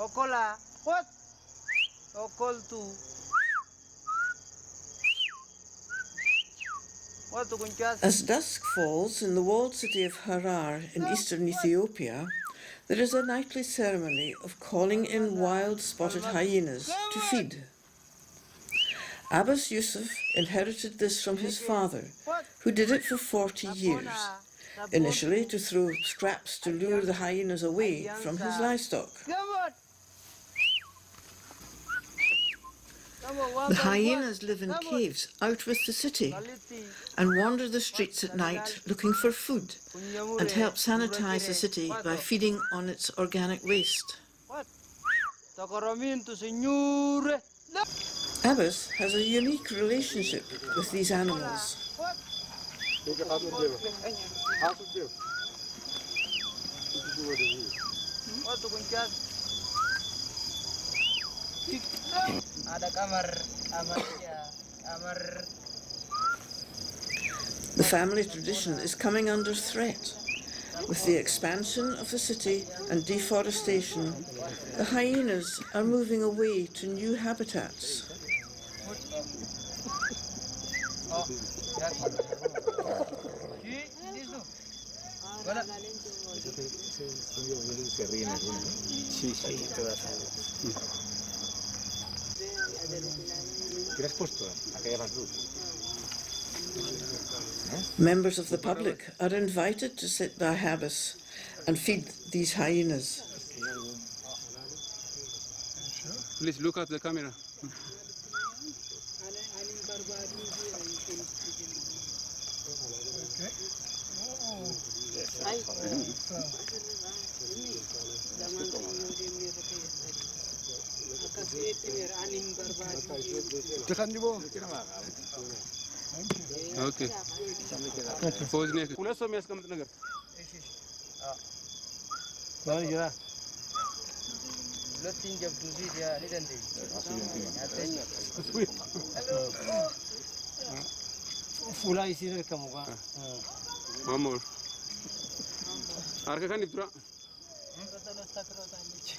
Okola. What? Okol tu. What to kunjas? As dusk falls in the walled city of Harar in eastern Ethiopia, there is a nightly ceremony of calling in wild spotted hyenas to feed. Abbas Yusuf inherited this from his father, who did it for 40 years, initially to throw scraps to lure the hyenas away from his livestock. The hyenas live in caves out with the city and wander the streets at night looking for food and help sanitize the city by feeding on its organic waste. Abbas has a unique relationship with these animals. The family tradition is coming under threat. With the expansion of the city and deforestation, the hyenas are moving away to new habitats. Members of the public are invited to sit by Abbas and feed these hyenas. Please look at the camera. Okay. Pause next. One more. Arka kan ipra.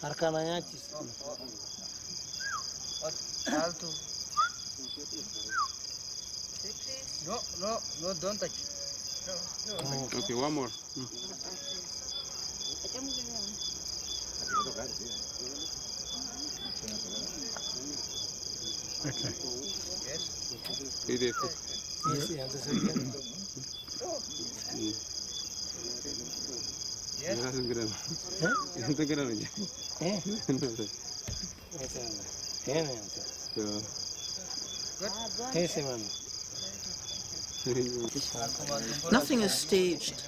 Arka nanya cis. Alto. No, don't touch. No. Okay, one more. Okay. Yes. It is. Yes. Nothing is staged.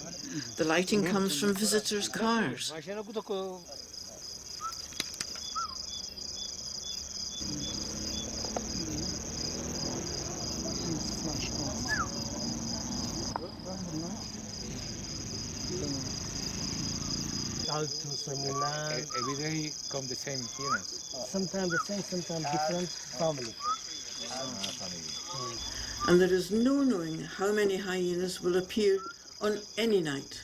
The lighting comes from visitors' cars. Every day come the same humans. Sometimes the same, sometimes different family. And there is no knowing how many hyenas will appear on any night.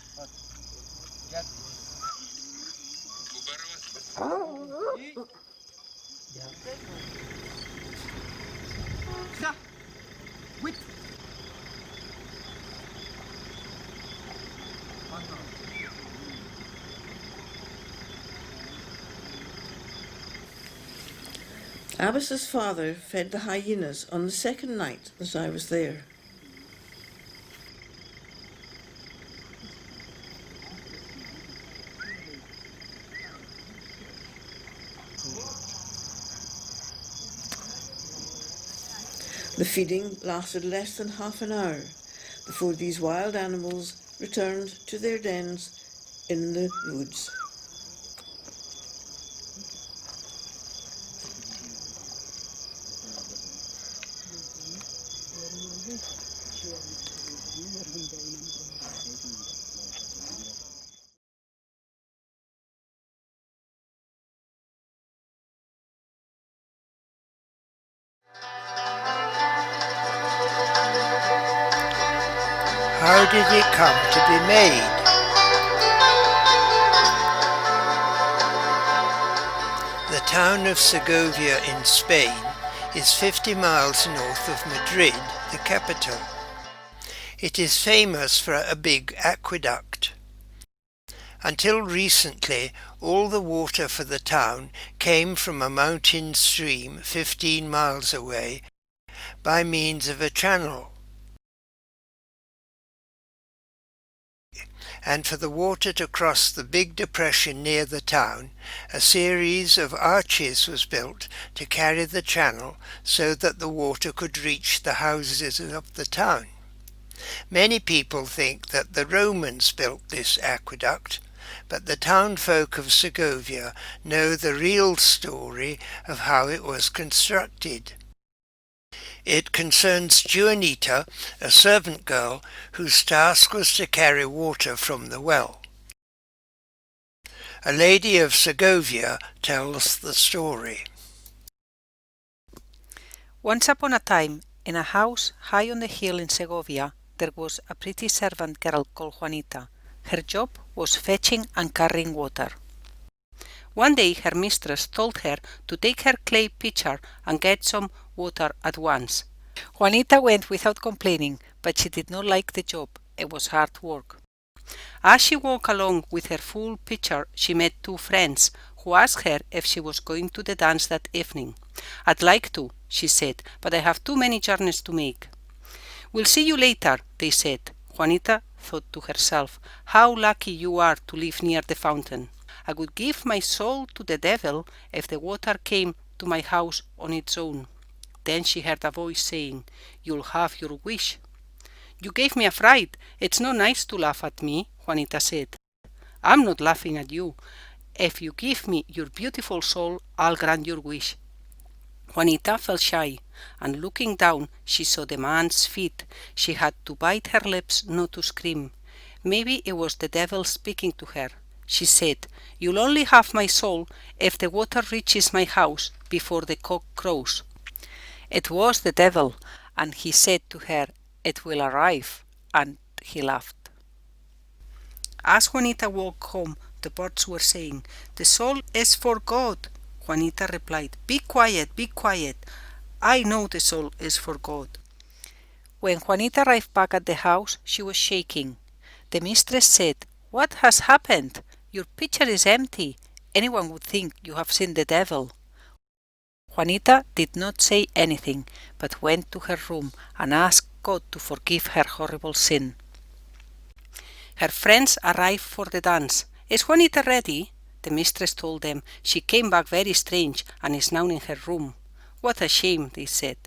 Abbas's father fed the hyenas on the second night that I was there. The feeding lasted less than half an hour before these wild animals returned to their dens in the woods. How did it come to be made? town of Segovia in Spain is 50 miles north of Madrid, the capital. It is famous for a big aqueduct. Until recently, all the water for the town came from a mountain stream 15 miles away by means of a channel. And for the water to cross the big depression near the town, a series of arches was built to carry the channel so that the water could reach the houses of the town. Many people think that the Romans built this aqueduct, but the townfolk of Segovia know the real story of how it was constructed. It concerns Juanita, a servant girl whose task was to carry water from the well. A lady of Segovia tells the story. Once upon a time, in a house high on the hill in Segovia, there was a pretty servant girl called Juanita. Her job was fetching and carrying water. One day her mistress told her to take her clay pitcher and get some water at once. Juanita went without complaining, but she did not like the job. It was hard work. As she walked along with her full pitcher, she met two friends who asked her if she was going to the dance that evening. "I'd like to," she said, "but I have too many journeys to make." "We'll see you later," they said. Juanita thought to herself, "How lucky you are to live near the fountain. I would give my soul to the devil if the water came to my house on its own." Then she heard a voice saying, "You'll have your wish." "You gave me a fright. It's not nice to laugh at me," Juanita said. "I'm not laughing at you. If you give me your beautiful soul, I'll grant your wish." Juanita felt shy, and looking down, she saw the man's feet. She had to bite her lips not to scream. Maybe it was the devil speaking to her. She said, "You'll only have my soul if the water reaches my house before the cock crows." It was the devil, and he said to her, "It will arrive," and he laughed. As Juanita walked home, the birds were saying, "The soul is for God." Juanita replied, "Be quiet, be quiet. I know the soul is for God." When Juanita arrived back at the house, she was shaking. The mistress said, "What has happened? Your pitcher is empty. Anyone would think you have seen the devil." Juanita did not say anything, but went to her room and asked God to forgive her horrible sin. Her friends arrived for the dance. "Is Juanita ready?" The mistress told them. "She came back very strange and is now in her room." "What a shame," they said.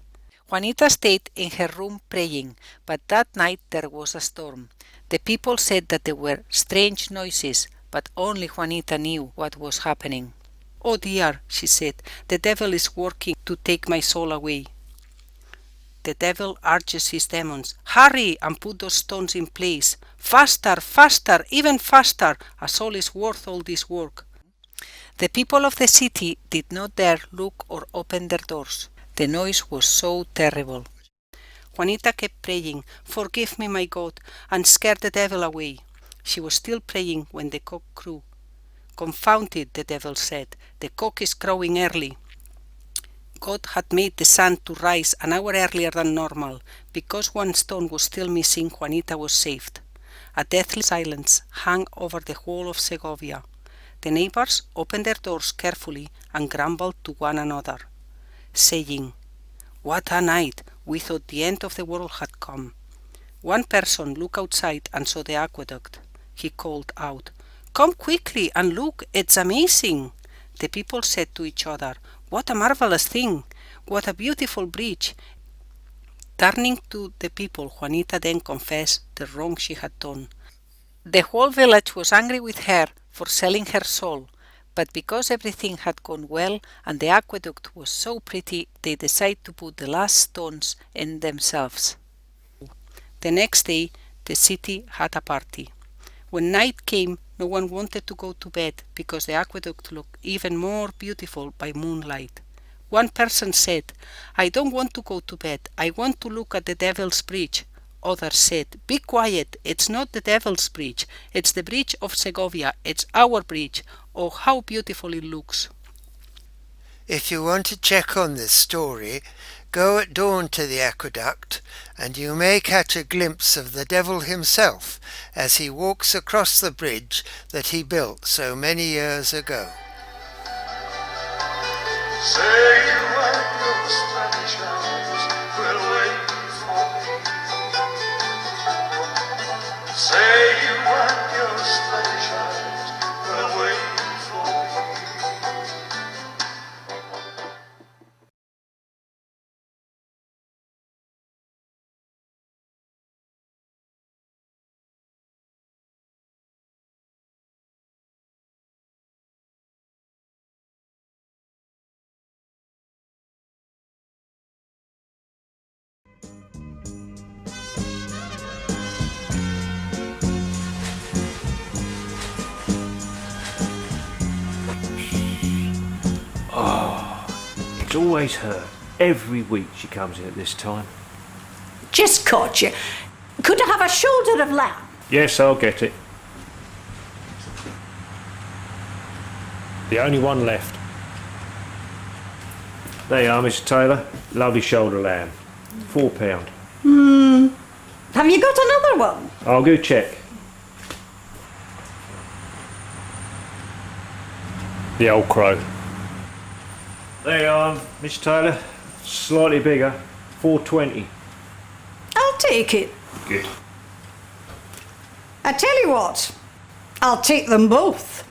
Juanita stayed in her room praying, but that night there was a storm. The people said that there were strange noises, but only Juanita knew what was happening. "Oh dear," she said, "the devil is working to take my soul away." The devil urges his demons, "Hurry and put those stones in place. Faster, faster, even faster. A soul is worth all this work." The people of the city did not dare look or open their doors. The noise was so terrible. Juanita kept praying, "Forgive me, my God, and scare the devil away." She was still praying when the cock crew. "Confound it," the devil said, "the cock is crowing early." God had made the sun to rise an hour earlier than normal. Because one stone was still missing, Juanita was saved. A deathly silence hung over the whole of Segovia. The neighbors opened their doors carefully and grumbled to one another, saying, "What a night! We thought the end of the world had come." One person looked outside and saw the aqueduct. He called out, "Come quickly and look, it's amazing." The people said to each other, "What a marvelous thing! What a beautiful bridge!" Turning to the people, Juanita then confessed the wrong she had done. The whole village was angry with her for selling her soul, but because everything had gone well and the aqueduct was so pretty, they decided to put the last stones in themselves. The next day, the city had a party. When night came, no one wanted to go to bed because the aqueduct looked even more beautiful by moonlight. One person said, "I don't want to go to bed. I want to look at the Devil's Bridge." Others said, "Be quiet. It's not the Devil's Bridge. It's the bridge of Segovia. It's our bridge. Oh, how beautiful it looks." If you want to check on this story, go at dawn to the aqueduct, and you may catch a glimpse of the devil himself as he walks across the bridge that he built so many years ago. Say you and your Spanish eyes will wait for me. Say you and your Spanish eyes will wait for me. It's always her. Every week she comes in at this time. Just caught you. Could I have a shoulder of lamb? Yes, I'll get it. The only one left. There you are, Mr. Taylor. Lovely shoulder lamb. £4. Have you got another one? I'll go check. The old crow. There you are, Mr. Taylor. Slightly bigger. £4.20. I'll take it. Good. I tell you what, I'll take them both.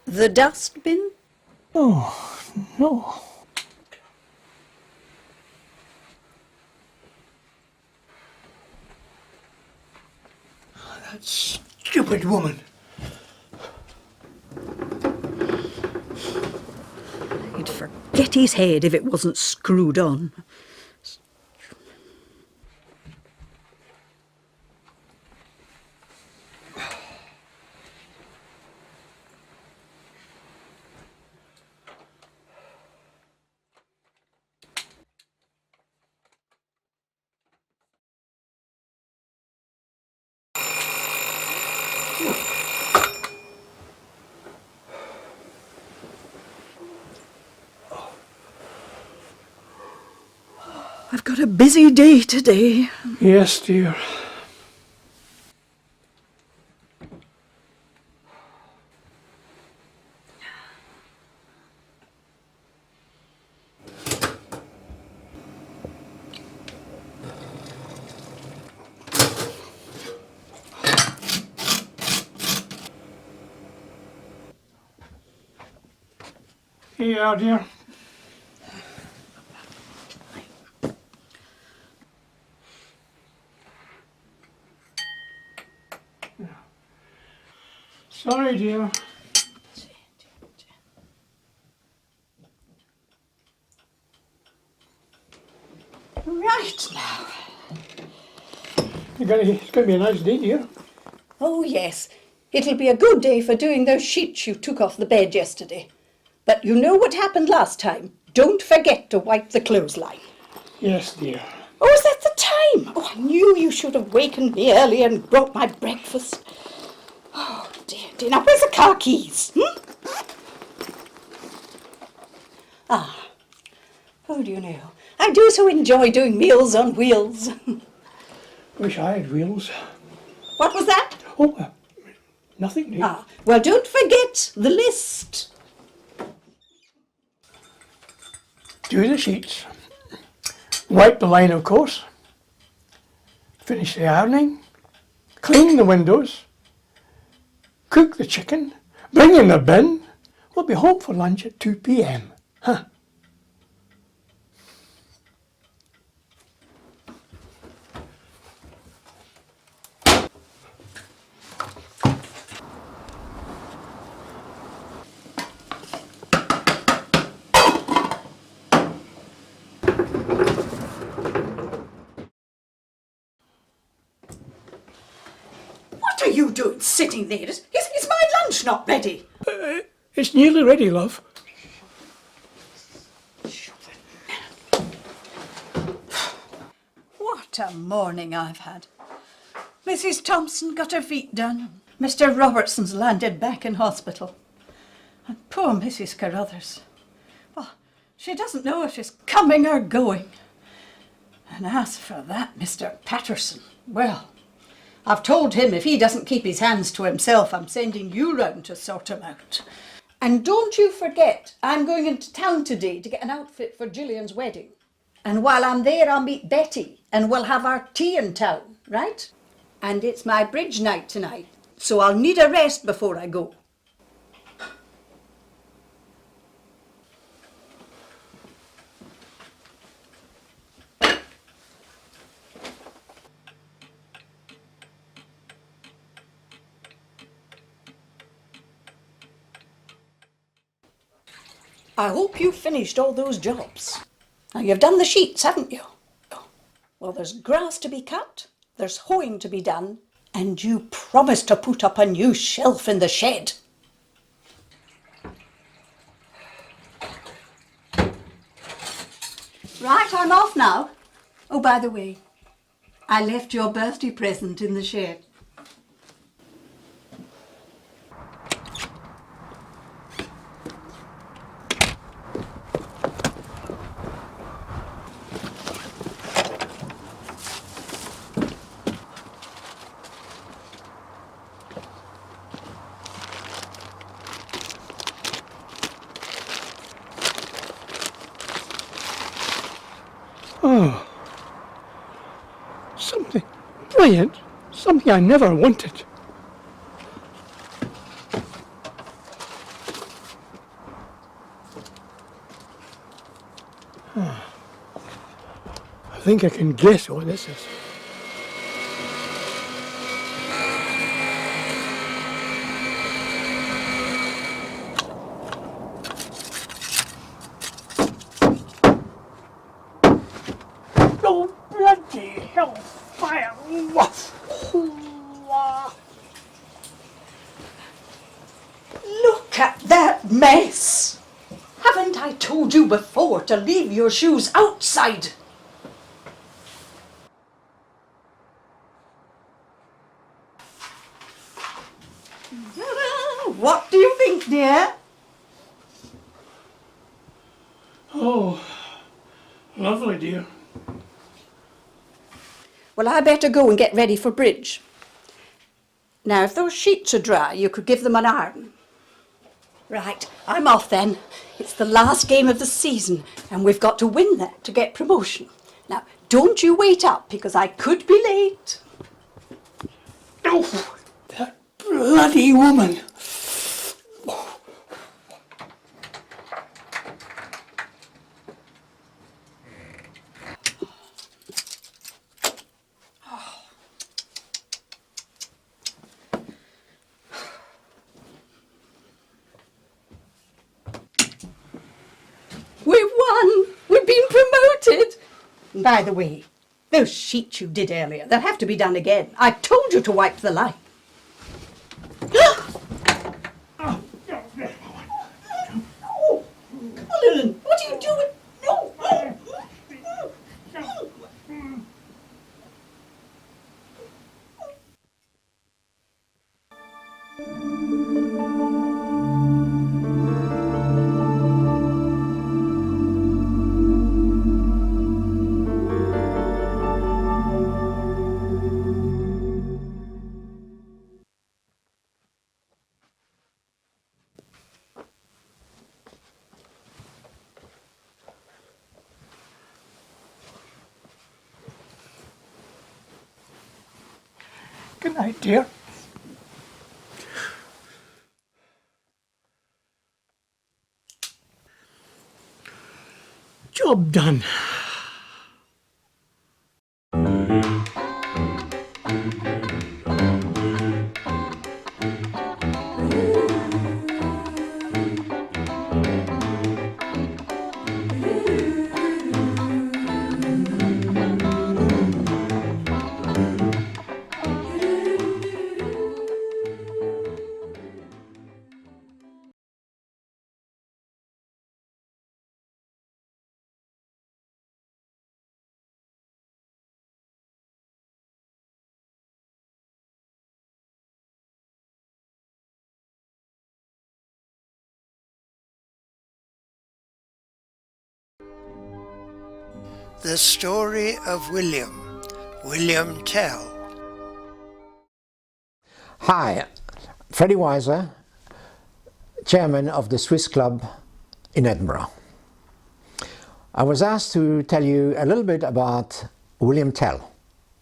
The dustbin? Oh, no. That stupid woman. He'd forget his head if it wasn't screwed on. I've got a busy day today. Yes, dear. Here you are, dear. Sorry, dear. Right now. It's going to be a nice day, dear. Oh, yes. It'll be a good day for doing those sheets you took off the bed yesterday. But you know what happened last time. Don't forget to wipe the clothesline. Yes, dear. Oh, is that the time? Oh, I knew you should have wakened me early and brought my breakfast. Oh, dear, dear. Now, where's the car keys? Ah, oh, do you know, I do so enjoy doing Meals on Wheels. Wish I had wheels. What was that? Oh, nothing, dear. Ah, well, don't forget the list. Do the sheets. Wipe the line, of course. Finish the ironing. Clean the windows. Cook the chicken. Bring in the bin. We'll be home for lunch at 2 p.m. Huh? What are you doing sitting there? Is my lunch not ready? It's nearly ready, love. What a morning I've had. Mrs. Thompson got her feet done. Mr. Robertson's landed back in hospital. And poor Mrs. Carruthers. Well, she doesn't know if she's coming or going. And as for that Mr. Patterson, well, I've told him if he doesn't keep his hands to himself, I'm sending you round to sort him out. And don't you forget, I'm going into town today to get an outfit for Gillian's wedding. And while I'm there, I'll meet Betty and we'll have our tea in town, right? And it's my bridge night tonight, so I'll need a rest before I go. I hope you've finished all those jobs. Now, you've done the sheets, haven't you? Well, there's grass to be cut, there's hoeing to be done, and you promised to put up a new shelf in the shed. Right, I'm off now. Oh, by the way, I left your birthday present in the shed. Oh, something brilliant, something I never wanted. I think I can guess what this is. Oh, bloody hellfire! Look at that mess! Haven't I told you before to leave your shoes outside? What do you think, dear? Oh, lovely, dear. Well, I better go and get ready for bridge. Now, if those sheets are dry, you could give them an iron. Right, I'm off then. It's the last game of the season, and we've got to win that to get promotion. Now, don't you wait up, because I could be late. Oh, that bloody woman. We've won! We've been promoted! And by the way, those sheets you did earlier, they'll have to be done again. I told you to wipe the line. Oh, Lillian, what are you doing? No! Good night, dear. Job done. The Story of William Tell. Hi, Freddie Weiser, chairman of the Swiss Club in Edinburgh. I was asked to tell you a little bit about William Tell.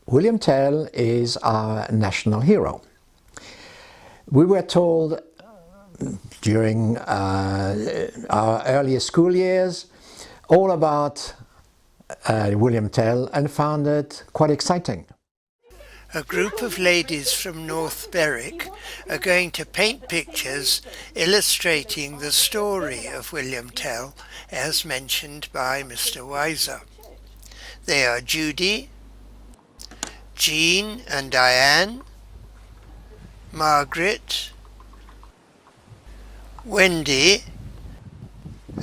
William Tell is our national hero. We were told during our earlier school years all about William Tell and found it quite exciting. A group of ladies from North Berwick are going to paint pictures illustrating the story of William Tell as mentioned by Mr. Weiser. They are Judy, Jean and Diane, Margaret, Wendy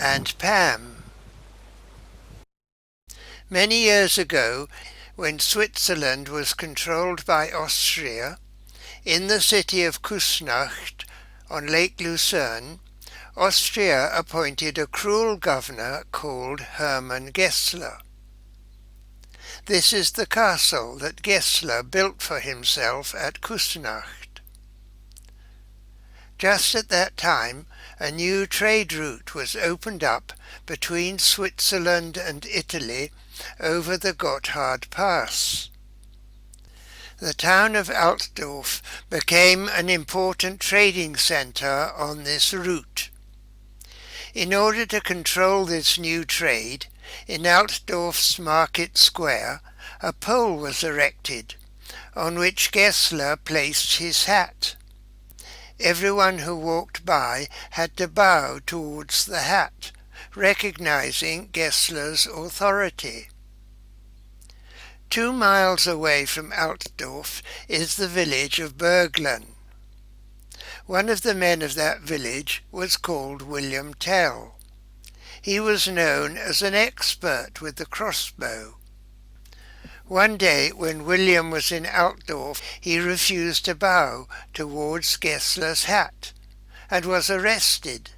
and Pam. Many years ago, when Switzerland was controlled by Austria, in the city of Küsnacht on Lake Lucerne, Austria appointed a cruel governor called Hermann Gessler. This is the castle that Gessler built for himself at Küsnacht. Just at that time, a new trade route was opened up between Switzerland and Italy over the Gotthard Pass. The town of Altdorf became an important trading centre on this route. In order to control this new trade, in Altdorf's market square, a pole was erected, on which Gessler placed his hat. Everyone who walked by had to bow towards the hat, recognizing Gessler's authority. 2 miles away from Altdorf is the village of Berglen. One of the men of that village was called William Tell. He was known as an expert with the crossbow. One day, when William was in Altdorf, he refused to bow towards Gessler's hat and was arrested.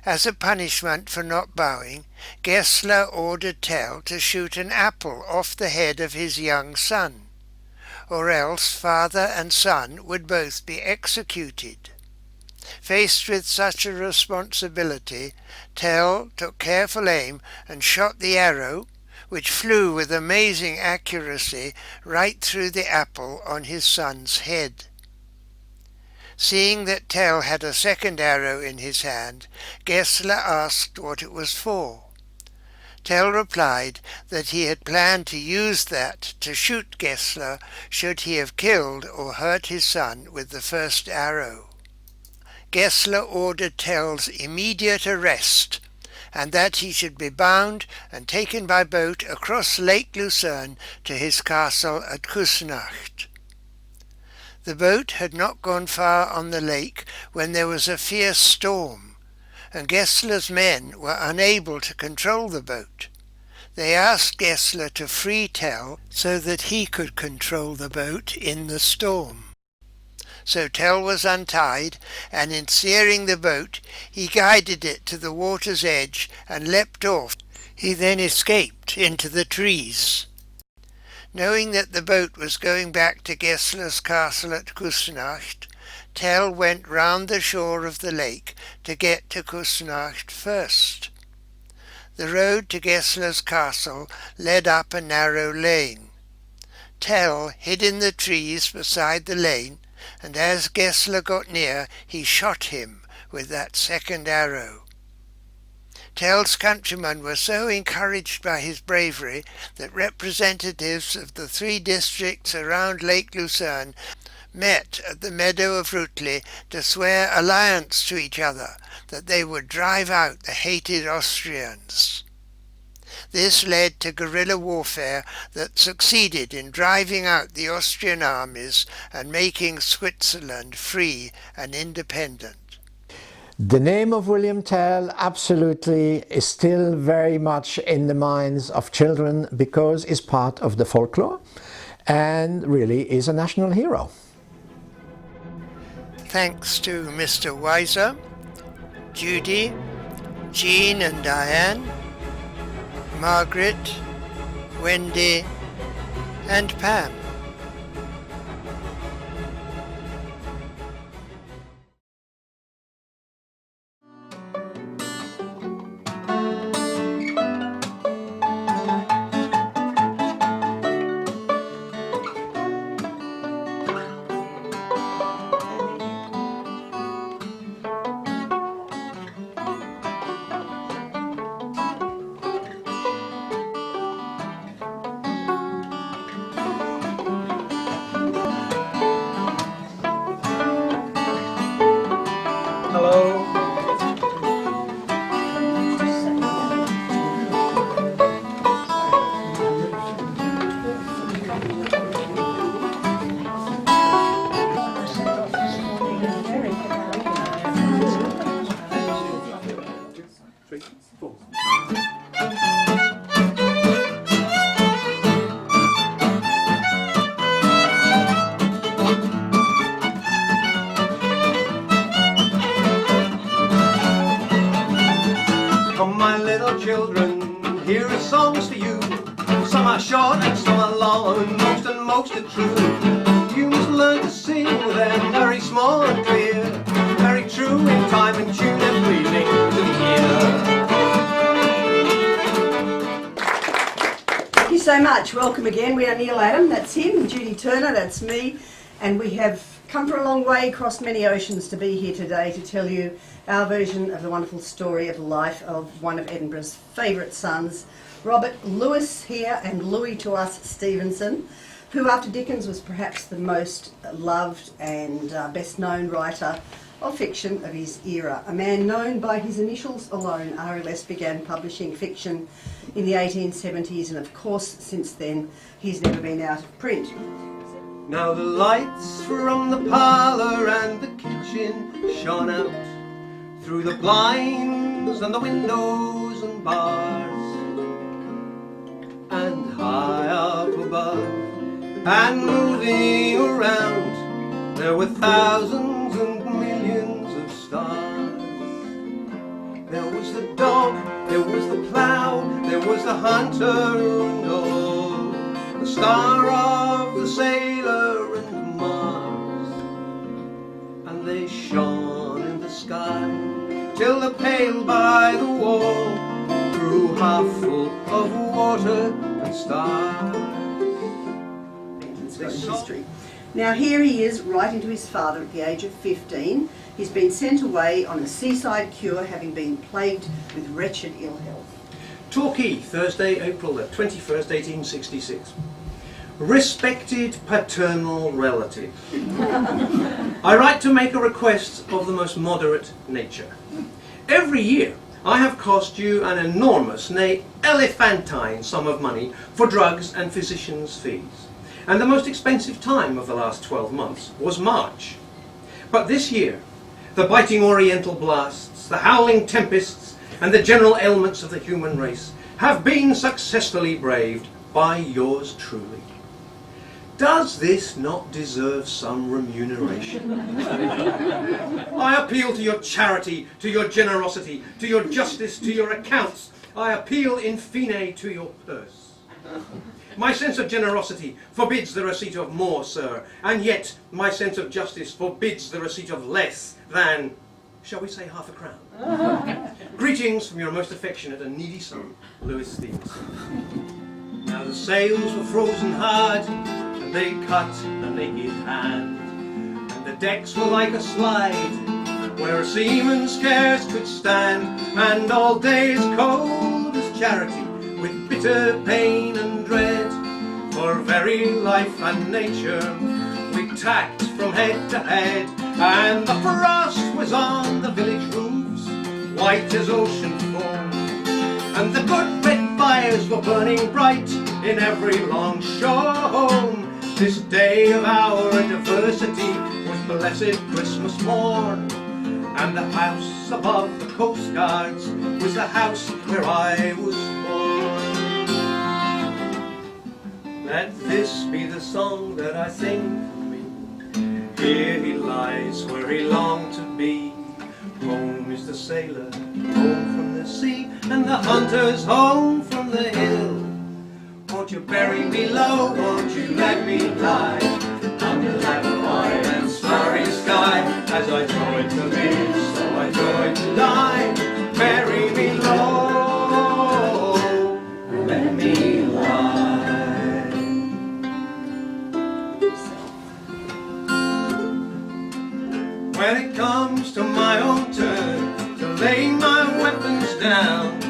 As a punishment for not bowing, Gessler ordered Tell to shoot an apple off the head of his young son, or else father and son would both be executed. Faced with such a responsibility, Tell took careful aim and shot the arrow, which flew with amazing accuracy right through the apple on his son's head. Seeing that Tell had a second arrow in his hand, Gessler asked what it was for. Tell replied that he had planned to use that to shoot Gessler should he have killed or hurt his son with the first arrow. Gessler ordered Tell's immediate arrest, and that he should be bound and taken by boat across Lake Lucerne to his castle at Küsnacht. The boat had not gone far on the lake when there was a fierce storm, and Gessler's men were unable to control the boat. They asked Gessler to free Tell so that he could control the boat in the storm. So Tell was untied, and in steering the boat he guided it to the water's edge and leapt off. He then escaped into the trees. Knowing that the boat was going back to Gessler's castle at Küsnacht, Tell went round the shore of the lake to get to Küsnacht first. The road to Gessler's castle led up a narrow lane. Tell hid in the trees beside the lane, and as Gessler got near, he shot him with that second arrow. Tell's countrymen were so encouraged by his bravery that representatives of the 3 districts around Lake Lucerne met at the meadow of Rutli to swear alliance to each other, that they would drive out the hated Austrians. This led to guerrilla warfare that succeeded in driving out the Austrian armies and making Switzerland free and independent. The name of William Tell absolutely is still very much in the minds of children because it's part of the folklore and really is a national hero. Thanks to Mr. Weiser, Judy, Jean and Diane, Margaret, Wendy and Pam. Come my little children, here are songs for you. Some are short and some are long, and most are true. You must learn to sing them very small and clear, very true in time and tune and pleasing to the ear. Thank you so much. Welcome again. We are Neil Adam, that's him, Judy Turner, that's me, and we have come for a long way, crossed many oceans to be here today to tell you our version of the wonderful story of the life of one of Edinburgh's favourite sons, Robert Louis here, and Louis to us Stevenson, who after Dickens was perhaps the most loved and best known writer of fiction of his era. A man known by his initials alone, RLS began publishing fiction in the 1870s, and of course since then he's never been out of print. Now the lights from the parlour and the kitchen shone out through the blinds and the windows and bars, and high up above and moving around there were thousands and millions of stars. There was the dog, there was the plough, there was the hunter and all, the star of the sailor and Mars, and they shone in the sky till the pail by the wall grew half full of water and stars. History. Now here he is writing to his father at the age of 15. He's been sent away on a seaside cure, having been plagued with wretched ill health. Torquay, Thursday, April the 21st, 1866. Respected paternal relative, I write to make a request of the most moderate nature. Every year I have cost you an enormous, nay elephantine sum of money for drugs and physicians' fees, and the most expensive time of the last 12 months was March. But this year, the biting oriental blasts, the howling tempests, and the general ailments of the human race have been successfully braved by yours truly. Does this not deserve some remuneration? I appeal to your charity, to your generosity, to your justice, to your accounts. I appeal in fine to your purse. My sense of generosity forbids the receipt of more, sir, and yet my sense of justice forbids the receipt of less than, shall we say, half a crown. Greetings from your most affectionate and needy son, Louis Stevenson. Now the sails were frozen hard, and they cut a naked hand, and the decks were like a slide, where a seaman scarce could stand, and all days cold as charity, with bitter pain and dread, for very life and nature we tacked from head to head, and the frost was on the village roofs, white as ocean foam, and the good red fires were burning bright in every long shore home. This day of our diversity was blessed Christmas morn, and the house above the coast guards was the house where I was born. Let this be the song that I sing for me. Here he lies where he longed to be. Home is the sailor, home from the sea, and the hunter's home from the hill. Won't you bury me low, won't you let me lie under that wide and starry sky? As I joy to live, so I joy to die. Bury me low, let me lie. When it comes to my own turn to lay my weapons down,